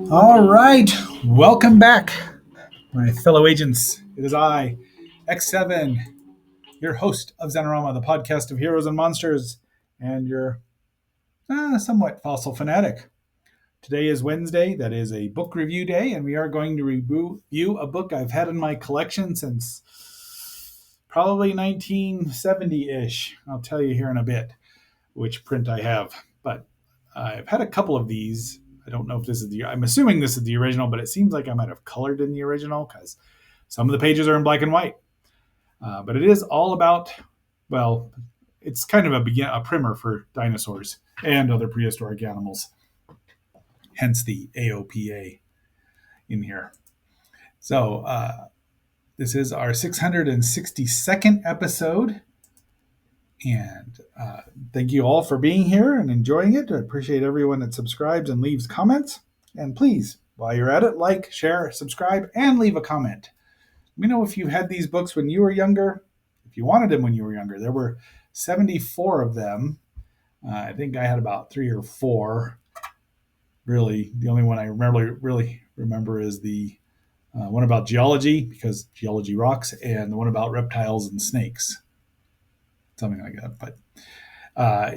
All right, welcome back, my fellow agents. It is I, X7, your host of Xenorama, the podcast of heroes and monsters, and your somewhat fossil fanatic. Today is Wednesday. That is a book review day, and we are going to review a book I've had in my collection since probably 1970-ish. I'll tell you here in a bit which print I have, but I've had a couple of these. I don't know if this is I'm assuming this is the original, but it seems like I might have colored in the original because some of the pages are in black and white. But it is all about, well, it's kind of a primer for dinosaurs and other prehistoric animals, hence the AOPA in here. So this is our 662nd episode. And thank you all for being here and enjoying it. I appreciate everyone that subscribes and leaves comments. And please, while you're at it, like, share, subscribe, and leave a comment. Let me know if you had these books when you were younger, if you wanted them when you were younger. There were 74 of them. I think I had about 3 or 4. Really, the only one I really remember is the one about geology, because geology rocks, and the one about reptiles and snakes. Something like that. But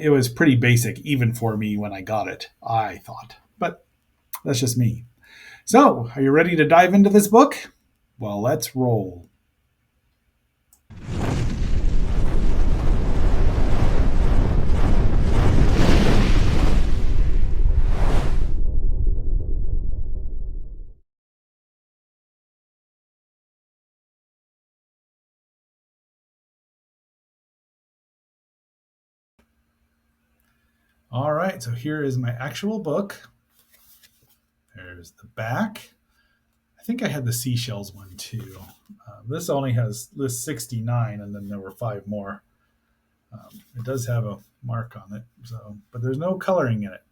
it was pretty basic, even for me when I got it, I thought. But that's just me. So, are you ready to dive into this book? Well, let's roll. All right, so here is my actual book. There's the back. I think I had the seashells one too. This only has list 69, and then there were 5 more. It does have a mark on it, but there's no coloring in it.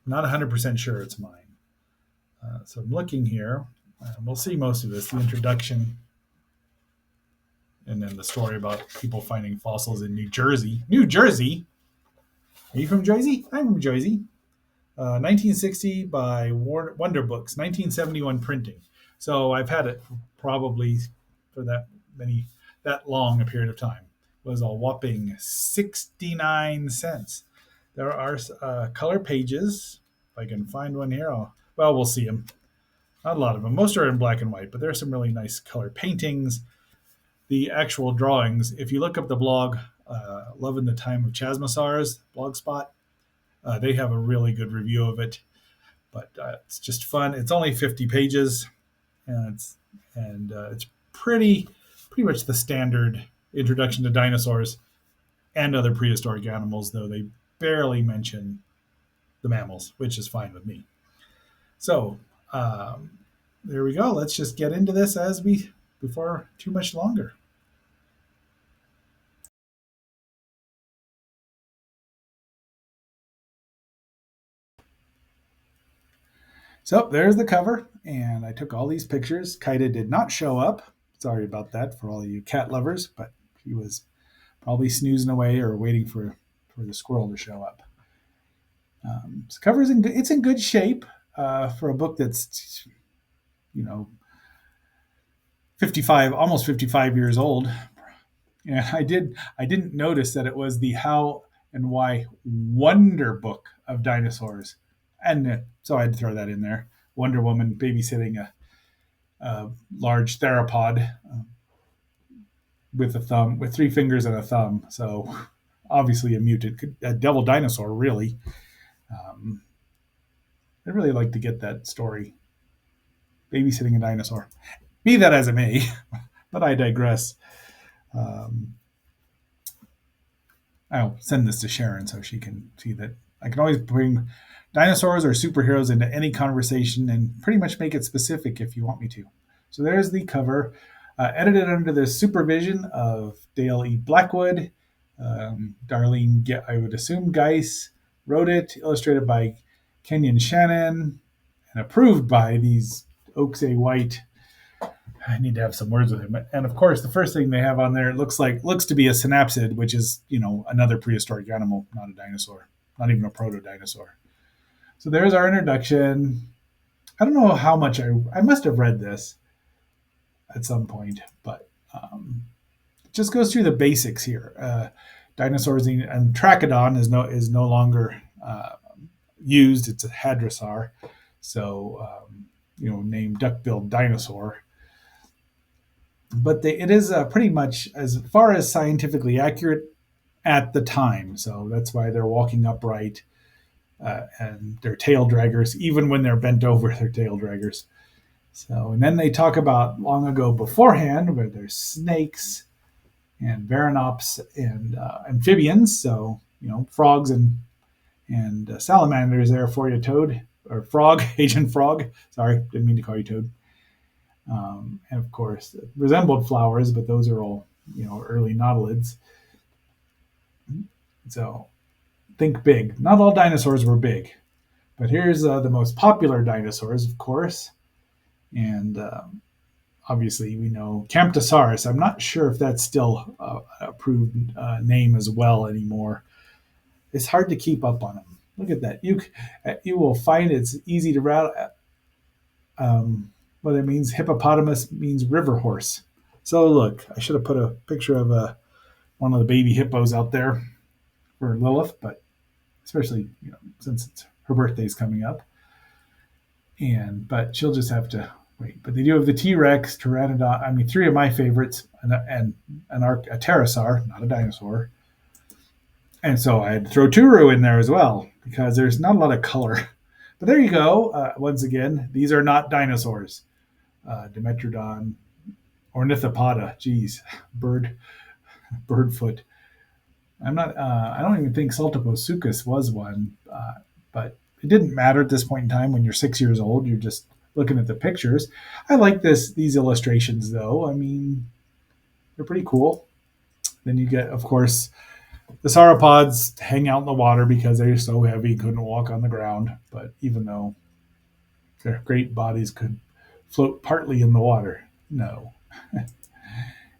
I'm not 100% sure it's mine. So I'm looking here. We'll see most of this, the introduction, and then the story about people finding fossils in New Jersey. New Jersey? Are you from Jersey? I'm from Jersey. 1960 by Wonder Books, 1971 printing. So I've had it probably for that long a period of time. It was a whopping 69 cents. There are color pages. If I can find one here, we'll see them. Not a lot of them. Most are in black and white, but there are some really nice color paintings. The actual drawings, if you look up the blog, Love in the Time of Chasmosaurs blogspot, they have a really good review of it, but it's just fun. It's only 50 pages, and it's pretty much the standard introduction to dinosaurs and other prehistoric animals, though they barely mention the mammals, which is fine with me. So there we go. Let's just get into this before too much longer. So there's the cover, and I took all these pictures. Kaida did not show up. Sorry about that for all of you cat lovers, but he was probably snoozing away or waiting for the squirrel to show up. So cover's it's in good shape for a book that's 55, almost 55 years old. And I didn't notice that it was the How and Why Wonder Book of Dinosaurs, and so I had to throw that in there. Wonder Woman babysitting a large theropod with 3 fingers and a thumb. So obviously a devil dinosaur, really. I'd really like to get that story, babysitting a dinosaur. Be that as it may, but I digress. I'll send this to Sharon so she can see that I can always bring dinosaurs or superheroes into any conversation and pretty much make it specific if you want me to. So there's the cover, edited under the supervision of Dale E. Blackwood. Darlene, I would assume Geis wrote it, illustrated by Kenyon Shannon, and approved by these Oaks A. White. I need to have some words with him. And of course, the first thing they have on there, it looks to be a synapsid, which is, another prehistoric animal, not a dinosaur, not even a proto-dinosaur. So there's our introduction. I don't know how much I must have read this at some point, but it just goes through the basics here. Dinosaurs and Trachodon is no longer used. It's a hadrosaur, so named duck-billed dinosaur. But it is pretty much as far as scientifically accurate at the time. So that's why they're walking upright and they're tail draggers, even when they're bent over. They're tail draggers. So, and then they talk about long ago beforehand, where there's snakes and varanops and amphibians. So, frogs and salamanders there for you, Toad or Frog, Agent Frog. Sorry, didn't mean to call you Toad. And of course, resembled flowers, but those are all early nautiloids. So, think big. Not all dinosaurs were big, but here's the most popular dinosaurs, of course, and obviously we know Camptosaurus. I'm not sure if that's still a approved name as well anymore. It's hard to keep up on them. Look at that. You will find it's easy to rattle. What it means, hippopotamus means river horse. So look, I should have put a picture of one of the baby hippos out there for Lilith, but especially since her birthday's coming up, but she'll just have to wait. But they do have the T-Rex, Pteranodon. I mean, three of my favorites, and a pterosaur, not a dinosaur. And so I had to throw Turu in there as well because there's not a lot of color. But there you go. Once again, these are not dinosaurs. Dimetrodon, Ornithopoda. Geez, bird foot. I'm not. I don't even think Saltoposuchus was one, but it didn't matter at this point in time. When you're 6 years old, you're just looking at the pictures. I like these illustrations, though. I mean, they're pretty cool. Then you get, of course, the sauropods hang out in the water because they're so heavy, couldn't walk on the ground. But even though their great bodies could float partly in the water, no.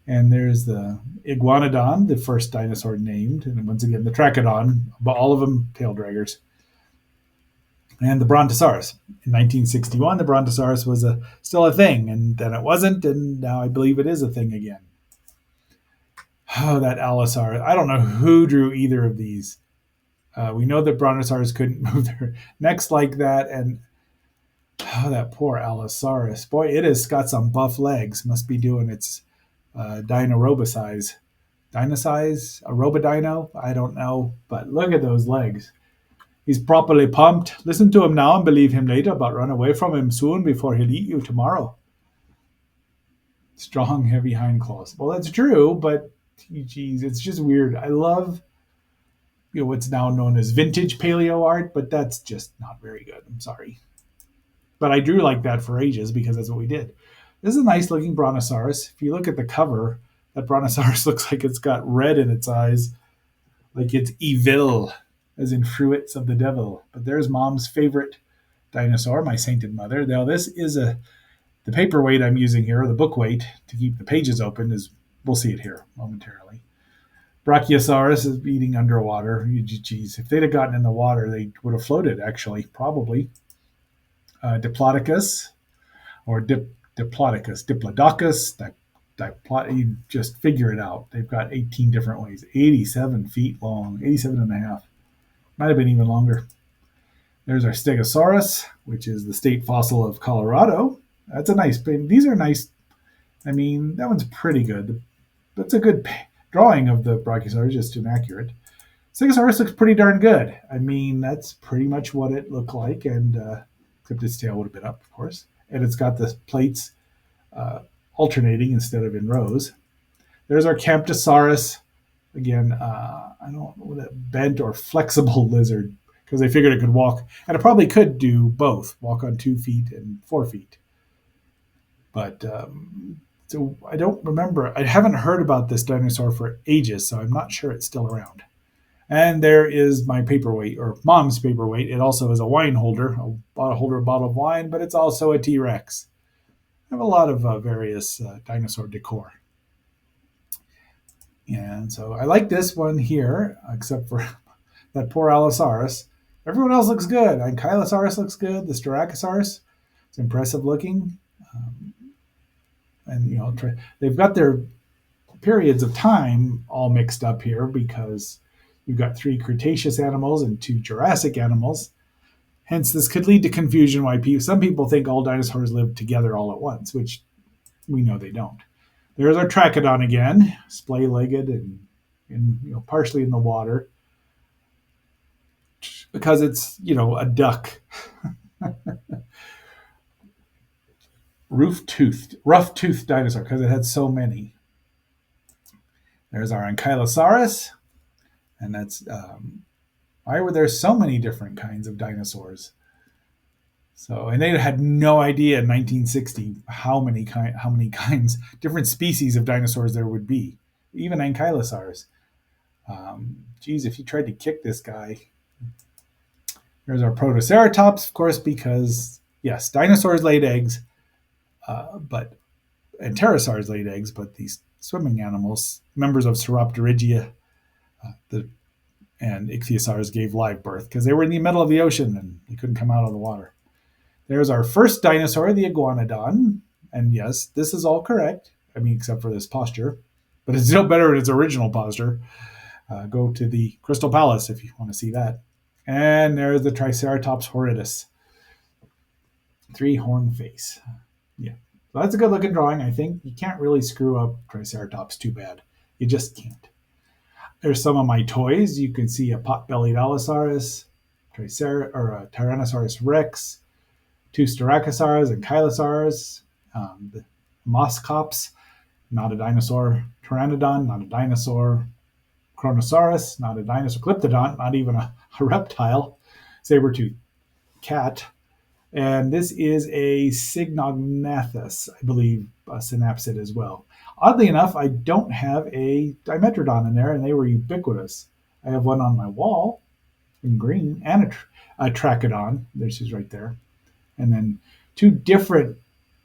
And there's the Iguanodon, the first dinosaur named. And once again, the Trachodon, but all of them tail draggers. And the Brontosaurus. In 1961, the Brontosaurus was still a thing, and then it wasn't, and now I believe it is a thing again. Oh, that Allosaurus. I don't know who drew either of these. We know that Brontosaurus couldn't move their necks like that, and that poor Allosaurus. Boy, it has got some buff legs. Must be doing its Dinorobosize. Dinosize? Aerobodino? I don't know. But look at those legs. He's properly pumped. Listen to him now and believe him later, but run away from him soon before he'll eat you tomorrow. Strong, heavy hind claws. Well, that's true, but geez, it's just weird. I love what's now known as vintage paleo art, but that's just not very good. I'm sorry. But I drew like that for ages because that's what we did. This is a nice looking Brontosaurus. If you look at the cover, that Brontosaurus looks like it's got red in its eyes, like it's evil, as in fruits of the devil. But there's Mom's favorite dinosaur, my sainted mother. Now this is the paperweight I'm using here, the book weight to keep the pages open is, we'll see it here momentarily. Brachiosaurus is eating underwater. Geez, if they'd have gotten in the water, they would have floated, actually, probably. Diplodocus, or Diplodocus, you just figure it out. They've got 18 different ways, 87 feet long, 87 and a half. Might have been even longer. There's our Stegosaurus, which is the state fossil of Colorado. That's a nice, these are nice. I mean, that one's pretty good. That's a good drawing of the Brachiosaurus, just inaccurate. Stegosaurus looks pretty darn good. I mean, that's pretty much what it looked like, and except its tail would have been up, of course. And it's got the plates alternating instead of in rows. There's our Camptosaurus. Again, I don't know, that bent or flexible lizard, because they figured it could walk, and it probably could do both, walk on 2 feet and 4 feet. But so I don't remember. I haven't heard about this dinosaur for ages, so I'm not sure it's still around. And there is my paperweight, or Mom's paperweight. It also is a wine holder, a bottle of wine, but it's also a T-Rex. I have a lot of various dinosaur decor. And so I like this one here, except for that poor Allosaurus. Everyone else looks good. Ankylosaurus looks good. The Styracosaurus. It's impressive looking. And, they've got their periods of time all mixed up here because you've got 3 Cretaceous animals and 2 Jurassic animals. Hence, this could lead to confusion why some people think all dinosaurs lived together all at once, which we know they don't. There's our Trachodon again, splay-legged and partially in the water because it's a duck. Rough-toothed dinosaur because it had so many. There's our Ankylosaurus, and that's why were there so many different kinds of dinosaurs? So, and they had no idea in 1960 how many kinds, different species of dinosaurs there would be, even Ankylosaurs. Geez, if you tried to kick this guy. There's our Protoceratops, of course, because yes, dinosaurs laid eggs, and pterosaurs laid eggs, but these swimming animals, members of Sauropterygia, and ichthyosaurs gave live birth because they were in the middle of the ocean and they couldn't come out of the water. There's our first dinosaur, the iguanodon. And yes, this is all correct. I mean, except for this posture. But it's still better in its original posture. Go to the Crystal Palace if you want to see that. And there's the Triceratops horridus. 3-horn face. Yeah. So that's a good looking drawing, I think. You can't really screw up Triceratops too bad. You just can't. There's some of my toys. You can see a pot-bellied Allosaurus, Tyrannosaurus rex, 2 Styracosaurs and Ankylosaurs, the Moscops, not a dinosaur, Pteranodon, not a dinosaur, Kronosaurus, not a dinosaur, Glyptodon, not even a reptile, saber-toothed cat, and this is a Cygnognathus, I believe, a synapsid as well. Oddly enough, I don't have a Dimetrodon in there, and they were ubiquitous. I have one on my wall in green, and a Trachodon. There she's right there. And then 2 different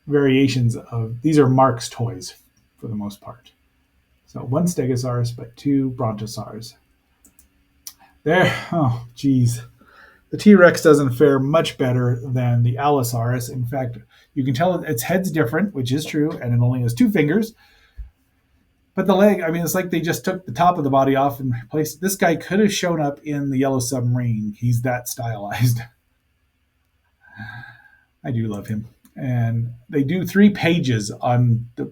variations of, these are Mark's toys for the most part. So 1 Stegosaurus, but 2 Brontosaurs. There, oh, geez. The T-Rex doesn't fare much better than the Allosaurus. In fact, you can tell its head's different, which is true, and it only has 2 fingers. But the leg, I mean, it's like they just took the top of the body off and replaced. This guy could have shown up in the Yellow Submarine. He's that stylized. I do love him. And they do 3 pages on the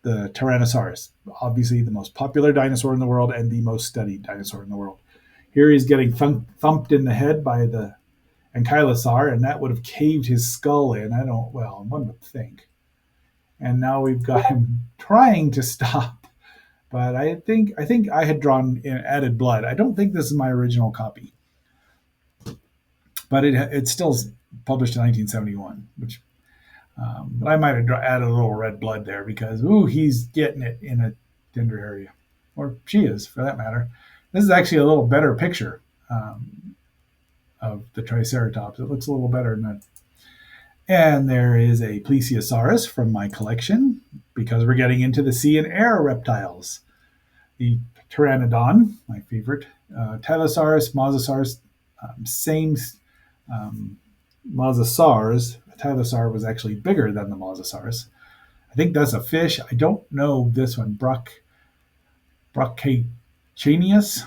Tyrannosaurus, obviously the most popular dinosaur in the world and the most studied dinosaur in the world. Here he's getting thumped in the head by the Ankylosaur, and that would have caved his skull in. One would think. And now we've got him trying to stop. But I think I had drawn in added blood. I don't think this is my original copy. But it's still published in 1971, which but I might have added a little red blood there because, he's getting it in a tender area. Or she is, for that matter. This is actually a little better picture of the Triceratops. It looks a little better than that. And there is a Plesiosaurus from my collection because we're getting into the sea and air reptiles. The Pteranodon, my favorite. Tylosaurus, Mosasaurus, same Mosasaurs. Tylosaur was actually bigger than the Mosasaurus. I think that's a fish. I don't know this one. Brachacanius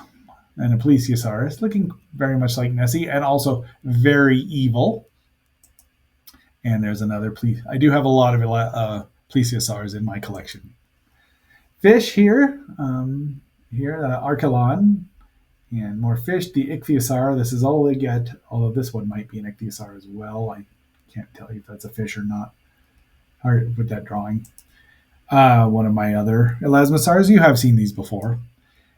and a Plesiosaurus, looking very much like Nessie and also very evil. And there's another I do have a lot of Plesiosaurs in my collection. Fish here, Archelon, and more fish. The Ichthyosaur. This is all they get. Although this one might be an Ichthyosaur as well. I can't tell you if that's a fish or not. Hard with that drawing. One of my other Elasmosaurs. You have seen these before.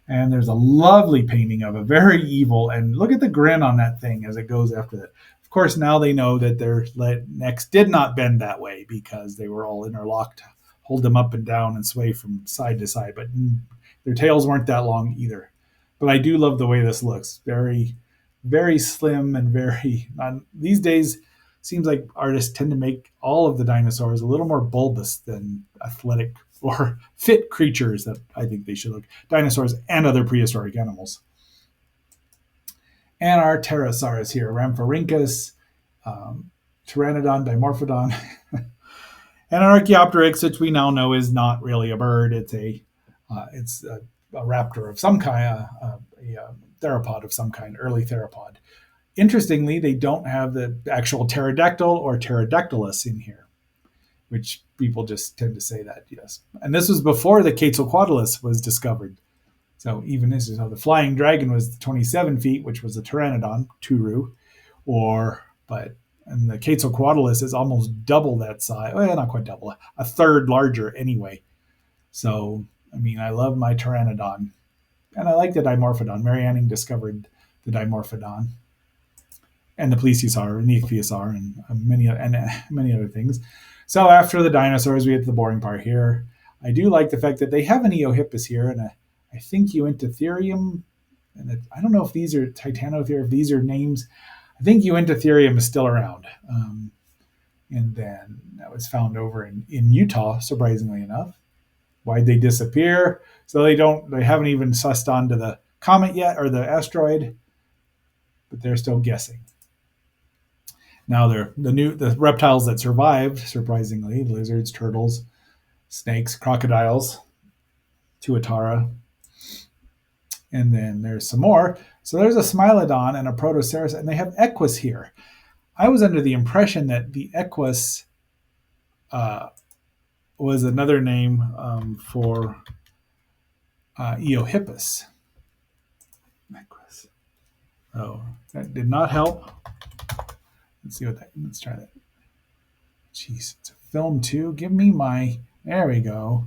And there's a lovely painting of a very evil, and look at the grin on that thing as it goes after that. Of course, now they know that their necks did not bend that way because they were all interlocked, hold them up and down and sway from side to side. But their tails weren't that long either. But I do love the way this looks. Very, very slim and very... these days, seems like artists tend to make all of the dinosaurs a little more bulbous than athletic or fit creatures that I think they should look. Dinosaurs and other prehistoric animals. And our pterosaurs here, Rhamphorhynchus, Pteranodon, Dimorphodon, and an Archaeopteryx, which we now know is not really a bird. It's a raptor of some kind, a theropod of some kind, early theropod. Interestingly, they don't have the actual pterodactyl or pterodactylus in here, which people just tend to say that, yes. And this was before the Quetzalcoatlus was discovered. So even this is how the flying dragon was 27 feet, which was a pteranodon, Turu, and the Quetzalcoatlus is almost double that size. Well, not quite double, a third larger anyway. So, I mean, I love my pteranodon. And I like the Dimorphodon. Mary Anning discovered the Dimorphodon and the plesiosaur and the ichthyosaur and many other things. So after the dinosaurs, we get to the boring part here. I do like the fact that they have an Eohippus here and I think Uintatherium. And I don't know if these are Titanothere, if these are names. I think Uintatherium is still around. And then that was found over in Utah, surprisingly enough. Why'd they disappear? So they haven't even sussed onto the comet yet or the asteroid, but they're still guessing. Now the reptiles that survived, surprisingly, lizards, turtles, snakes, crocodiles, tuatara, and then there's some more. So there's a Smilodon and a Protocerus, and they have Equus here. I was under the impression that the Equus was another name for Eohippus. Equus. Oh, that did not help. Let's try that. Jeez, it's a film too. Give me my. There we go.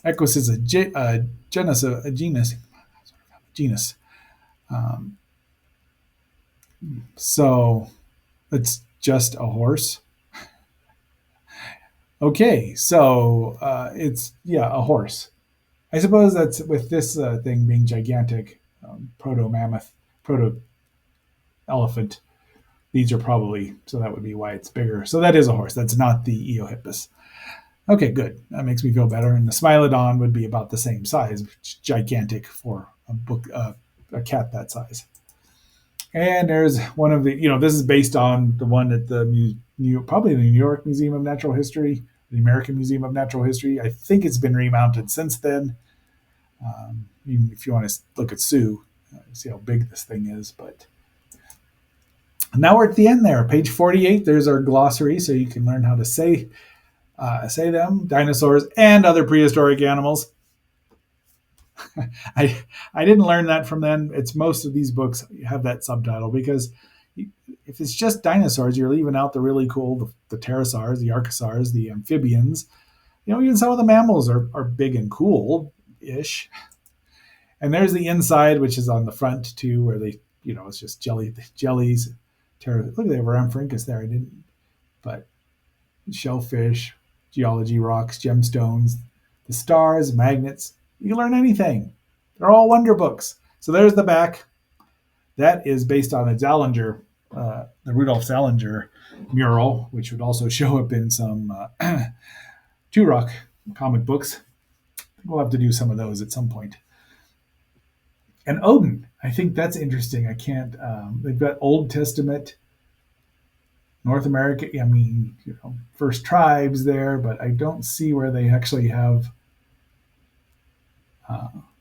Equus is a genus. So it's just a horse. Okay, so it's a horse. I suppose that's with this thing being gigantic, proto mammoth, proto elephant. These are probably, so that would be why it's bigger. So that is a horse. That's not the Eohippus. Okay, good. That makes me feel better. And the Smilodon would be about the same size, which is gigantic for a cat that size. And there's one of the, this is based on the one at the probably the New York Museum of Natural History, the American Museum of Natural History. I think it's been remounted since then. Even if you want to look at Sue, see how big this thing is, but. Now we're at the end there. Page 48, there's our glossary, so you can learn how to say them, dinosaurs and other prehistoric animals. I didn't learn that from them. It's most of these books have that subtitle because if it's just dinosaurs, you're leaving out the really cool, the pterosaurs, the archosaurs, the amphibians. Even some of the mammals are big and cool-ish. And there's the inside, which is on the front too, where they, it's just jellies. Look, they have Rhamphorhynchus there. I didn't, but shellfish, geology, rocks, gemstones, the stars, magnets. You can learn anything. They're all wonder books. So there's the back. That is based on a Zallinger, the Rudolf Zallinger mural, which would also show up in some Turok comic books. We'll have to do some of those at some point. And Odin, I think that's interesting. I can't. They've got Old Testament, North America. First tribes there, but I don't see where they actually have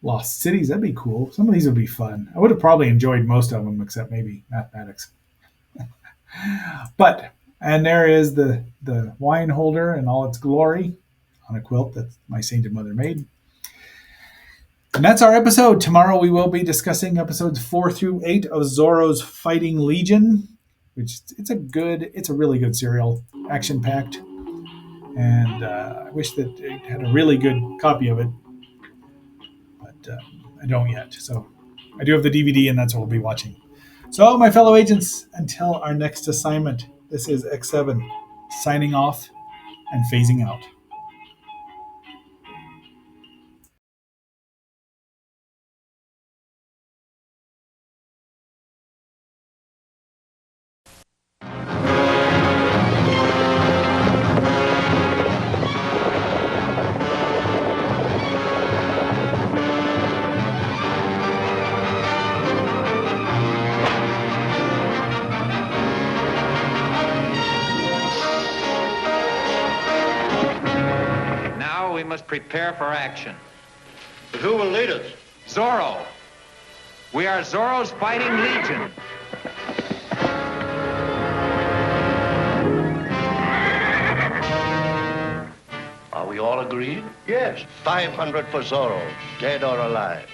lost cities. That'd be cool. Some of these would be fun. I would have probably enjoyed most of them, except maybe mathematics. And there is the wine holder in all its glory on a quilt that my sainted mother made. And that's our episode. Tomorrow we will be discussing episodes 4 through 8 of Zorro's Fighting Legion, which it's a really good serial, action-packed. And I wish that it had a really good copy of it, but I don't yet. So I do have the DVD, and that's what we'll be watching. So, my fellow agents, until our next assignment, this is X7 signing off and phasing out. prepare for action. But who will lead us? Zorro. We are Zorro's Fighting Legion. Are we all agreed? Yes. 500 for Zorro, dead or alive.